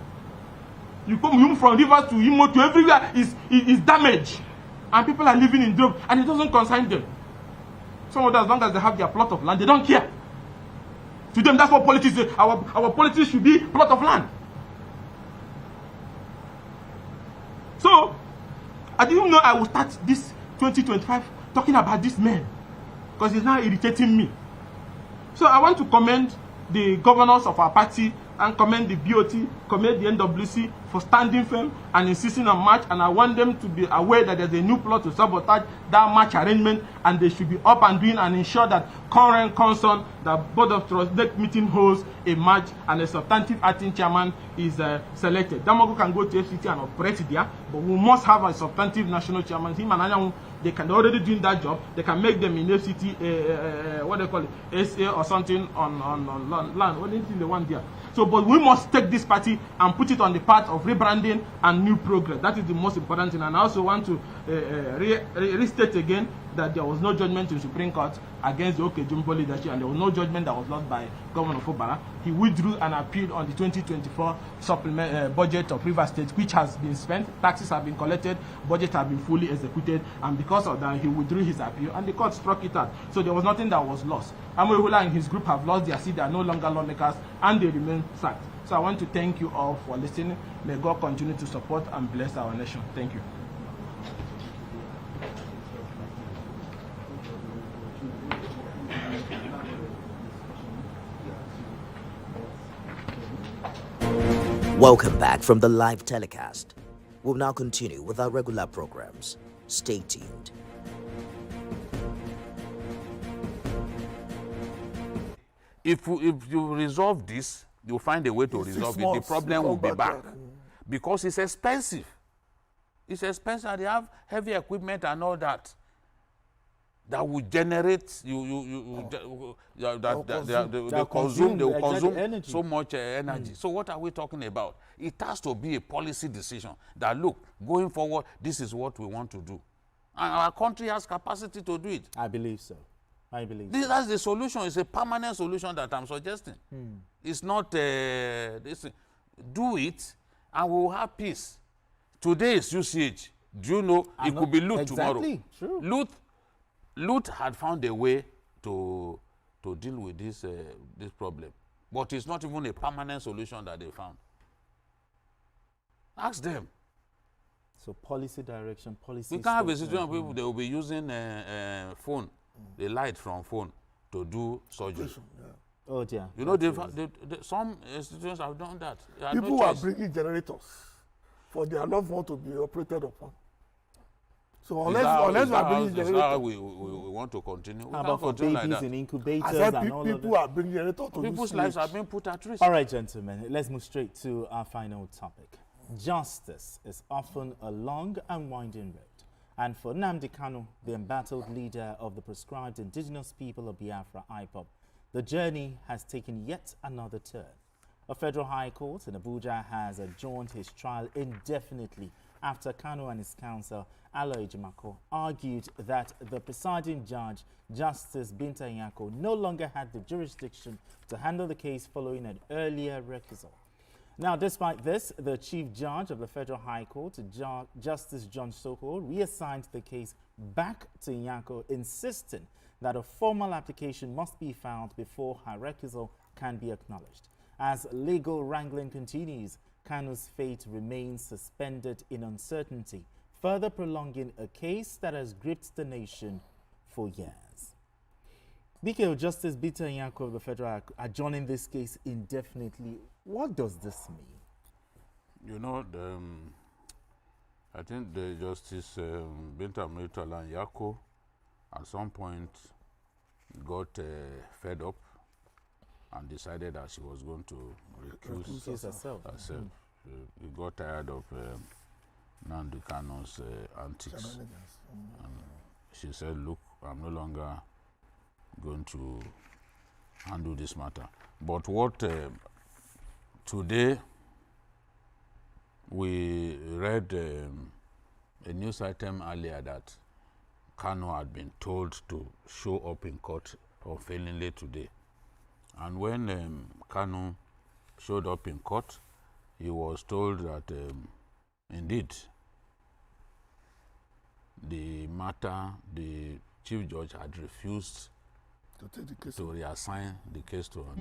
You come from Rivers to Imo to everywhere is damaged. And people are living in droves and it doesn't concern them. Some of them, as long as they have their plot of land, they don't care. To them, that's what politics is. Our politics should be plot of land. So, I didn't know I would start this 2025 talking about this man. Because it's now irritating me. So I want to commend the governors of our party and commend the BOT, commend the NWC for standing firm and insisting on march. And I want them to be aware that there's a new plot to sabotage that march arrangement, and they should be up and doing and ensure that current concern that Board of Trustees meeting holds a march and a substantive acting chairman is selected. Damago can go to FCT and operate there, but we must have a substantive national chairman. Him and Anyanwu, they can already do that job. They can make them in FCT, what they call it, SA or something on land. What anything they want there. So, but we must take this party and put it on the path of rebranding and new progress. That is the most important thing. And I also want to restate again that there was no judgment in Supreme Court against the Okejumbo leadership, and there was no judgment that was lost by Governor Fubara. He withdrew and appealed on the 2024 supplement budget of Rivers State, which has been spent, taxes have been collected, budget have been fully executed, and because of that, he withdrew his appeal, and the court struck it out. So there was nothing that was lost. Amoyehula and his group have lost their seat. They are no longer lawmakers, and they remain sacked. So I want to thank you all for listening. May God continue to support and bless our nation. Thank you. Welcome back from the live telecast. We'll now continue with our regular programs. Stay tuned. If you resolve this, you'll find a way to resolve it. The problem will be back. Because it's expensive. It's expensive, and they have heavy equipment and all that. That will generate they consume so much energy. So what are we talking about? It has to be a policy decision that, look, going forward, this is what we want to do. And our country has capacity to do it. I believe so. I believe That's the solution. It's a permanent solution that I'm suggesting. It's not this. Do it, and we'll have peace. Today is UCH. Do you know it could be loot tomorrow? True. Loot had found a way to deal with this problem, but it's not even a permanent solution that they found. Ask them. So policy direction, policy. We can't have a situation where people they will be using phone, the light from phone, to do surgery. Oh dear. You know, some institutions have done that. People are bringing generators for their loved one to be operated upon. So unless we are bringing generators, we want to continue. How about for babies like in incubators and all of that? People are bringing generators to people's lives are being put at risk. All right, gentlemen, let's move straight to our final topic. Justice is often a long and winding road. And for Nnamdi Kanu, the embattled leader of the proscribed indigenous people of Biafra, IPOB, the journey has taken yet another turn. A federal high court in Abuja has adjourned his trial indefinitely after Kanu and his counsel, Aloy Ejimako, argued that the presiding judge, Justice Binta Nyako, no longer had the jurisdiction to handle the case following an earlier recusal. Now, despite this, the Chief Judge of the Federal High Court, Justice John Soko, reassigned the case back to Nyako, insisting that a formal application must be filed before her recusal can be acknowledged. As legal wrangling continues, Kanu's fate remains suspended in uncertainty, further prolonging a case that has gripped the nation for years. BKO, Justice Binta Nyako of the Federal High Court adjourning this case indefinitely. What does this mean? You know, I think the Justice Binta Nyako at some point got fed up and decided that she was going to recuse herself. She got tired of Nnamdi Kanu's antics. And she said, look, I'm no longer going to handle this matter. But what today we read a news item earlier that Kanu had been told to show up in court unfailingly today. And when Kanu showed up in court, he was told that indeed the chief judge had refused to reassign the case to her.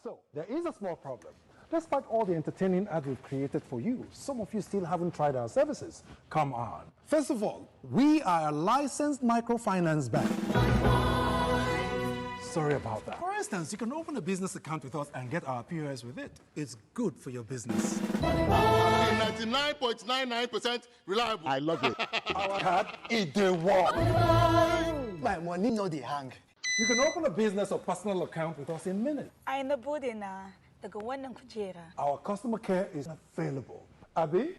So, there is a small problem. Despite all the entertaining ads we've created for you, some of you still haven't tried our services. Come on. First of all, we are a licensed microfinance bank. Sorry about that. For instance, you can open a business account with us and get our POS with it. It's good for your business. 99.99% reliable. I love it. Our card, it dey work. My money no dey hang. You can open a business or personal account with us in minutes. Ai na bude na daga wannan kujera. Our customer care is available. Abby?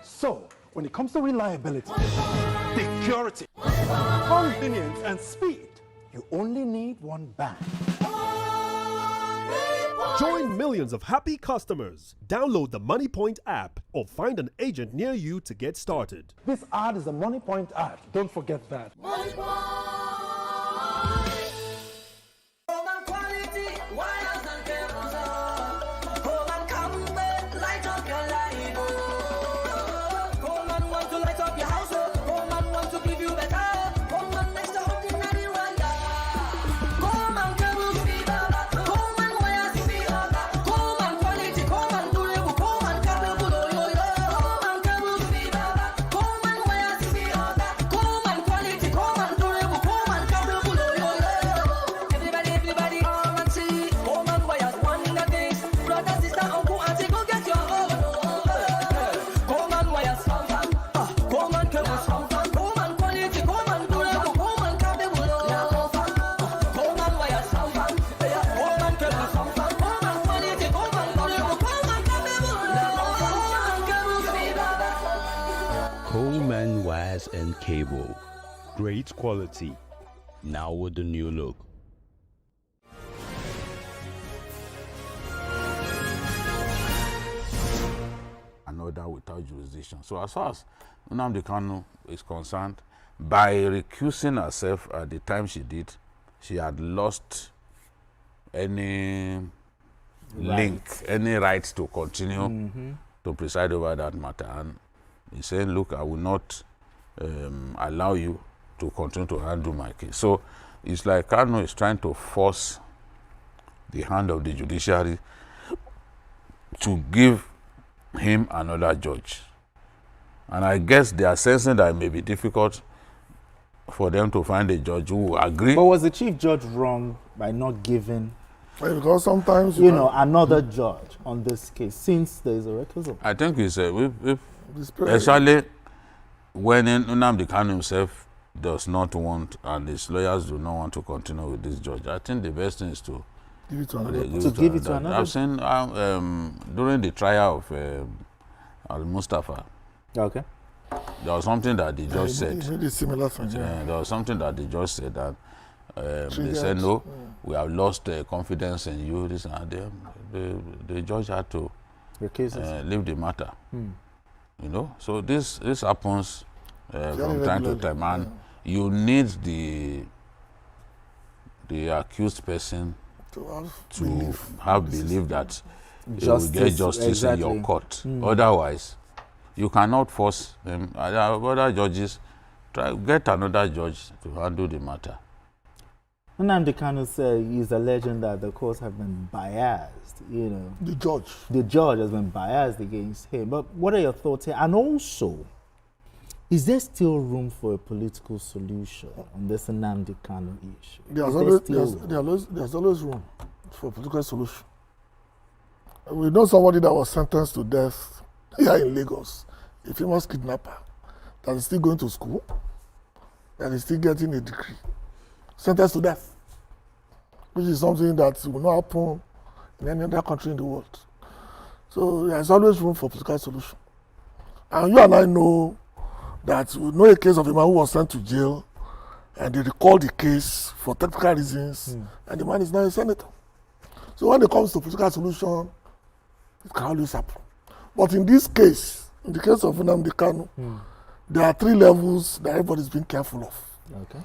So, when it comes to reliability, security, convenience, and speed, you only need one bank. Join millions of happy customers. Download the MoneyPoint app or find an agent near you to get started. This ad is a MoneyPoint ad. Don't forget that. Coleman wires and cable. Great quality. Now with the new look. Another without jurisdiction. So as far as Nnamdi Kanu is concerned, by recusing herself at the time she did, she had lost any link, any right to continue to preside over that matter. And he's saying, look, I will not allow you to continue to handle my case. So it's like Kanu is trying to force the hand of the judiciary to give him another judge. And I guess they are sensing that it may be difficult for them to find a judge who will agree. But was the chief judge wrong by not giving, because sometimes you know, another judge on this case, since there is a recusal? I think it's especially when Nnamdi Kanu himself does not want, and his lawyers do not want to continue with this judge. I think the best thing is to give it to another. Give it to another. I've seen during the trial of Al-Mustafa. Okay. There was something that the judge said. Similar thing, there was something that the judge said that they said, no, we have lost confidence in you. This and that. The judge had to leave the matter. You know, so this happens from time to time, and you need the accused person to have belief that you will get justice in your court. Otherwise, you cannot force them. Other judges get another judge to handle the matter. Nnamdi Kanu said he's alleging that the courts have been biased, you know. The judge has been biased against him. But what are your thoughts here? And also, is there still room for a political solution on this Nnamdi Kanu issue? There's always room for a political solution. We know somebody that was sentenced to death here in Lagos, a famous kidnapper, that is still going to school, that is still getting a degree, sentenced to death, which is something that will not happen in any other country in the world. So there's always room for political solution. And you and I know that we know a case of a man who was sent to jail, and they recalled the case for technical reasons, and the man is now a senator. So when it comes to political solution, it can always happen. But in this case, in the case of Nnamdi Kanu, there are 3 levels that everybody's being careful of. Okay.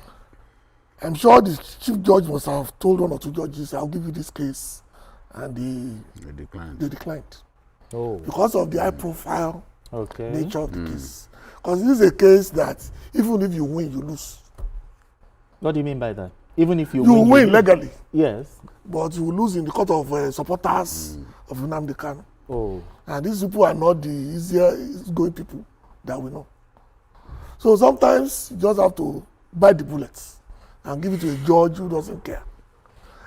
I'm sure the chief judge must have told 1 or 2 judges, I'll give you this case, and they declined. Oh. Because of the high profile nature of the Mm. case. Because this is a case that even if you win, you lose. What do you mean by that? Even if you win legally. Yes. But you will lose in the court of supporters of Nnamdi Kanu. Oh. And these people are not the easiest going people that we know. So sometimes you just have to bite the bullets and give it to a judge who doesn't care.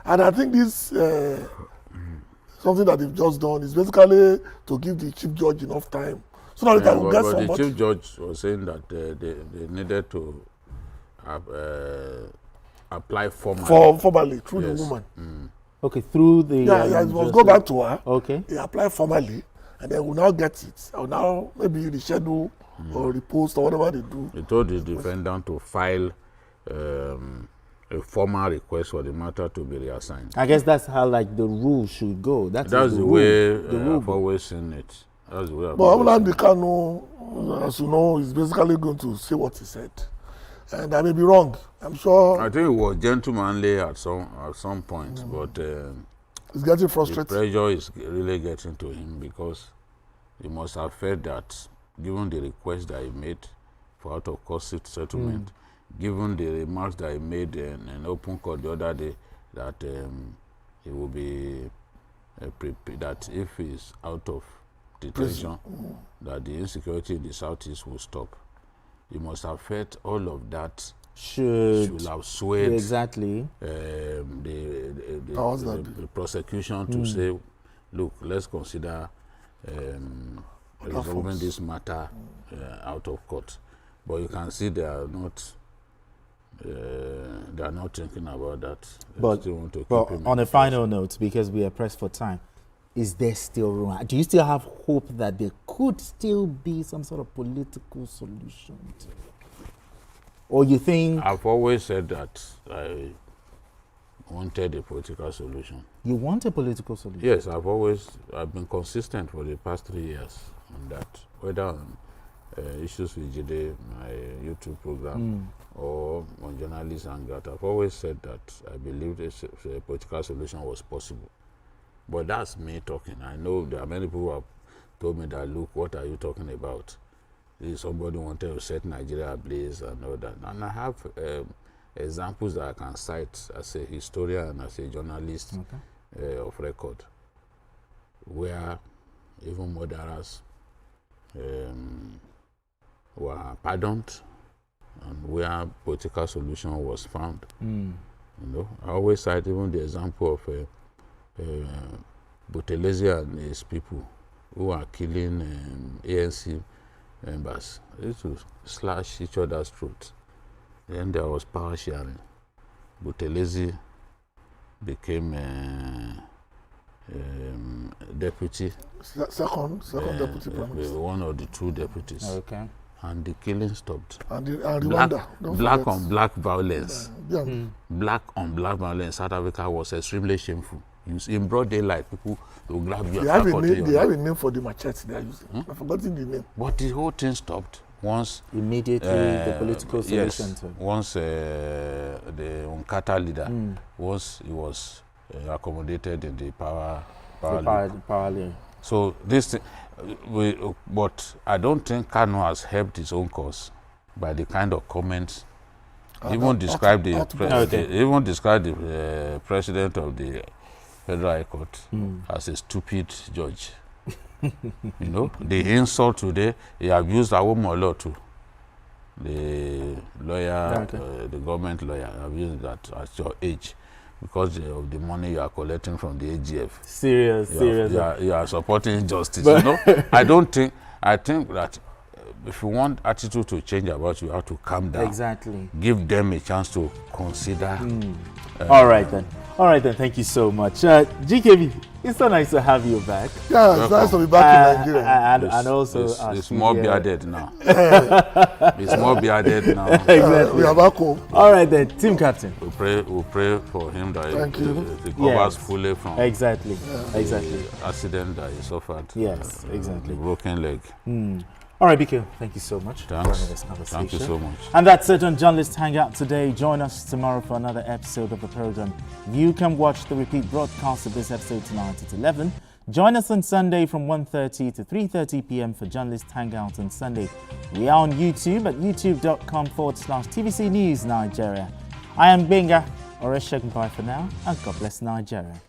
And I think this something that they've just done is basically to give the chief judge enough time so that they will get somebody. The chief judge was saying that they needed to apply formally. Formally, through the woman. Mm. Okay, through the... Yeah, it must go back to her. Okay. They apply formally, and they will now get it. Or now, maybe the schedule or repost or whatever they do. He told the defendant to file a formal request for the matter to be reassigned. I guess that's how like the rule should go. That's the way I've always seen it. That's the way I've But always seen Nnamdi Kanu, as you know, is basically going to say what he said. And I may be wrong. I'm sure. I think it was gentlemanly at some point, but he's getting frustrated. The pressure is really getting to him because he must have felt that, given the request that he made for out-of-court settlement, given the remarks that he made in an open court the other day, that he will be that if he's out of detention, that the insecurity in the southeast will stop. He must have felt all of that should have swayed exactly the prosecution to say, look, let's consider resolving this matter out of court. But you can see they are not thinking about that. But, still want to keep him on a final note, because we are pressed for time, is there still room? Do you still have hope that there could still be some sort of political solution to it? Or you think... I've always said that I wanted a political solution. You want a political solution? Yes, I've been consistent for the past 3 years on that. Whether on issues with Jide, my YouTube program, or on journalists and that, I've always said that I believed a political solution was possible. But that's me talking. I know there are many people who have told me that, look, what are you talking about? Somebody wanted to set Nigeria ablaze and all that. And I have examples that I can cite as a historian and as a journalist of record, where even murderers were pardoned and where political solution was found. You know, I always cite even the example of Buthelezi and his people who are killing ANC members. They used to slash each other's throats. Then there was power sharing. Buthelezi became deputy. Second deputy prime minister. One of the two deputies. Okay. And the killing stopped. And Rwanda. Black on black violence. Black on black violence in South Africa was extremely shameful. In broad daylight, people will grab you. They have a name for the machete they are using. I've forgotten the name. But the whole thing stopped once. Immediately, the political solution. Yes, once the Nkata leader, once he was accommodated in the power league. So this thing, but I don't think Kanu has helped his own cause by the kind of comments. Even described the president of the Federal High Court as a stupid judge. You know, the insult today, he abused Awomolo too. The lawyer, the government lawyer, abused that at your age because of the money you are collecting from the AGF. Serious. You are supporting justice. You know, I think that if you want attitude to change about you have to calm down. Exactly. Give them a chance to consider. All right then. Thank you so much. GKB, it's so nice to have you back. Yeah, it's nice to be back in Nigeria. And also... It's more bearded now. It's more bearded now. Exactly. We are back home. All right then, team captain. We'll pray for him that he recovers fully from the accident that he suffered. Yes, exactly. The broken leg. All right, BK, thank you so much Thanks. for having this conversation. Thank you so much. And that's it on Journalist Hangout today. Join us tomorrow for another episode of the program. You can watch the repeat broadcast of this episode tonight at 11. Join us on Sunday from 1:30 to 3:30 p.m. for Journalist Hangout on Sunday. We are on YouTube at youtube.com/TVC News Nigeria. I am Benga. Bye for now, and God bless Nigeria.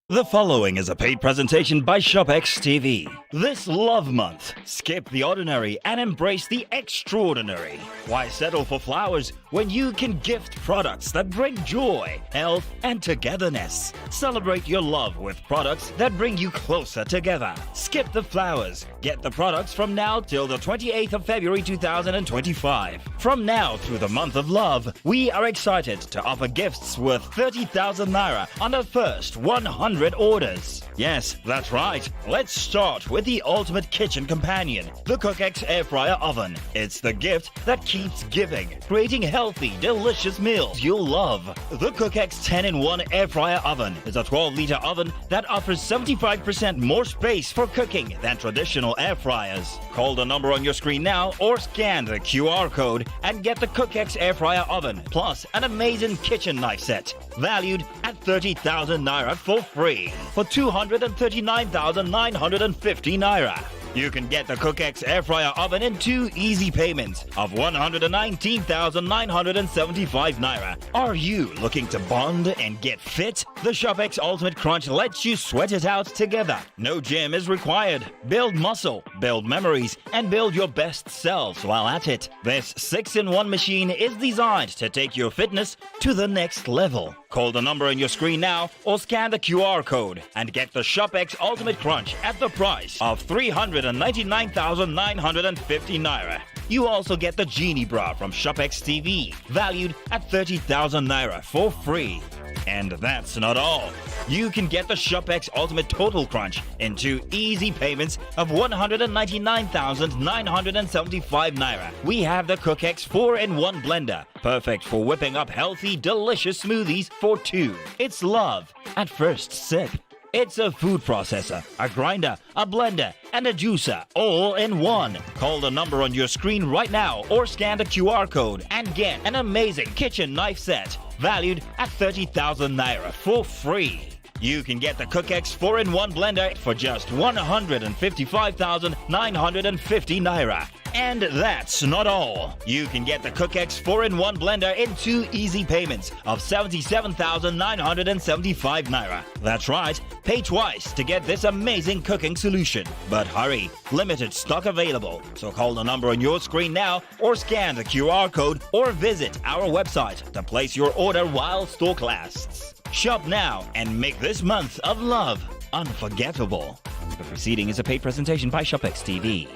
The following is a paid presentation by ShopX TV. This Love Month, skip the ordinary and embrace the extraordinary. Why settle for flowers when you can gift products that bring joy, health, and togetherness? Celebrate your love with products that bring you closer together. Skip the flowers. Get the products from now till the 28th of February 2025. From now through the month of love, we are excited to offer gifts worth 30,000 naira on the first 100 orders. Yes, that's right. Let's start with the ultimate kitchen companion, the CookX Air Fryer Oven. It's the gift that keeps giving, creating healthy, delicious meals you'll love. The CookX 10-in-1 Air Fryer Oven is a 12-liter oven that offers 75% more space for cooking than traditional air fryers. Call the number on your screen now or scan the QR code and get the CookX Air Fryer Oven plus an amazing kitchen knife set, valued at 30,000 naira for free for 239,950 naira. You can get the CookX Air Fryer Oven in 2 easy payments of 119,975 naira. Are you looking to bond and get fit? The ShopX Ultimate Crunch lets you sweat it out together. No gym is required. Build muscle, build memories, and build your best selves while at it. This 6-in-1 machine is designed to take your fitness to the next level. Call the number on your screen now or scan the QR code and get the ShopX Ultimate Crunch at the price of 399,950 naira. You also get the Genie Bra from ShopX TV, valued at 30,000 naira for free. And that's not all. You can get the ShopX Ultimate Total Crunch in 2 easy payments of 199,975 naira. We have the CookX 4-in-1 blender, perfect for whipping up healthy, delicious smoothies for 2. It's love at first sip. It's a food processor, a grinder, a blender, and a juicer, all in one. Call the number on your screen right now or scan the QR code and get an amazing kitchen knife set, valued at 30,000 naira for free. You can get the CookX 4-in-1 blender for just 155,950 naira. And that's not all. You can get the CookX 4-in-1 blender in 2 easy payments of 77,975 naira. That's right, pay twice to get this amazing cooking solution. But hurry, limited stock available. So call the number on your screen now or scan the QR code or visit our website to place your order while stock lasts. Shop now and make this month of love unforgettable. The proceeding is a paid presentation by ShopX TV.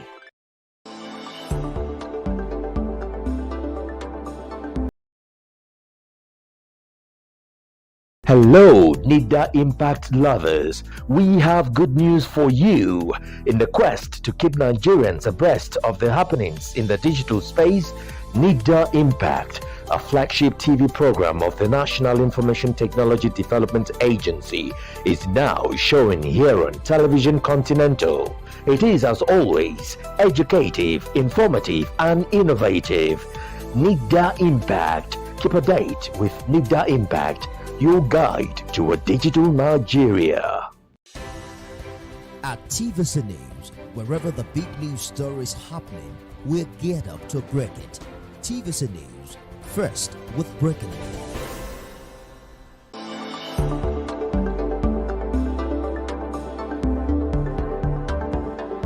Hello, NITDA Impact lovers. We have good news for you. In the quest to keep Nigerians abreast of the happenings in the digital space, NITDA Impact, a flagship TV program of the National Information Technology Development Agency, is now showing here on Television Continental. It is, as always, educative, informative, and innovative. NITDA Impact. Keep a date with NITDA Impact, your guide to a digital Nigeria. At TVC News, wherever the big news story is happening, we're geared up to break it. TVC News, first with breaking news.